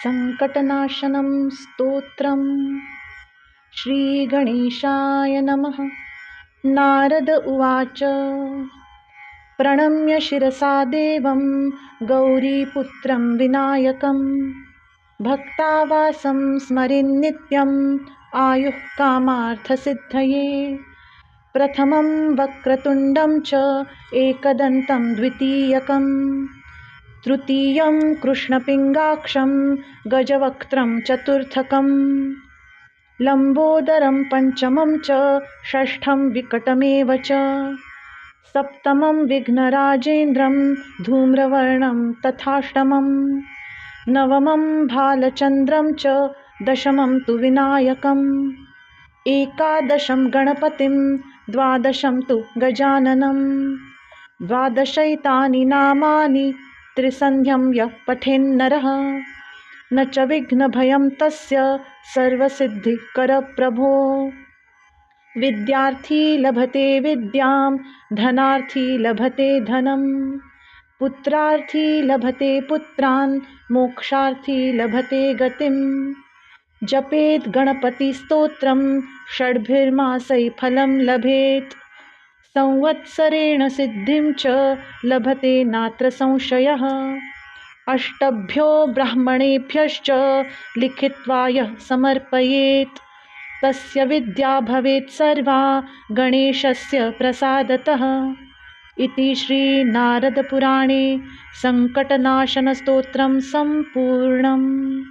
संकटनाशनं स्तोत्रम्। श्रीगणेशाय नमः। नारद उवाच प्रणम्य शिरसा देवं गौरीपुत्रं विनायकं भक्तावासं स्मरेन्नित्यम् आयुः कामार्थसिद्धये। प्रथमं वक्रतुण्डं च एकदन्तं द्वितीयकं तृतीयं कृष्णपिङ्गाक्षं गजवक्त्रं चतुर्थकं लम्बोदरं पञ्चमं च षष्ठं विकटमेव च सप्तमं विघ्नराजेन्द्रं धूम्रवर्णं तथाष्टमं नवमं भालचन्द्रं च दशमं तु विनायकम् एकादशं गणपतिं द्वादशं तु गजाननं द्वादशैतानि नामानि त्रिसन्ध्यं यः पठेन्नरः न च विघ्नभयं तस्य सर्वसिद्धिकरप्रभो। विद्यार्थी लभते विद्यां धनार्थी लभते धनं पुत्रार्थी लभते पुत्रान् मोक्षार्थी लभते गतिं। जपेत् गणपतिस्तोत्रं षड्भिर्मासैः फलं लभेत् संवत्सरेण सिद्धिं च लभते नात्र संशयः। अष्टभ्यो ब्राह्मणेभ्यश्च लिखित्वा यः समर्पयेत् तस्य विद्या भवेत् सर्वा गणेशस्य प्रसादतः। इति श्रीनारदपुराणे संकटनाशनस्तोत्रं सम्पूर्णम्।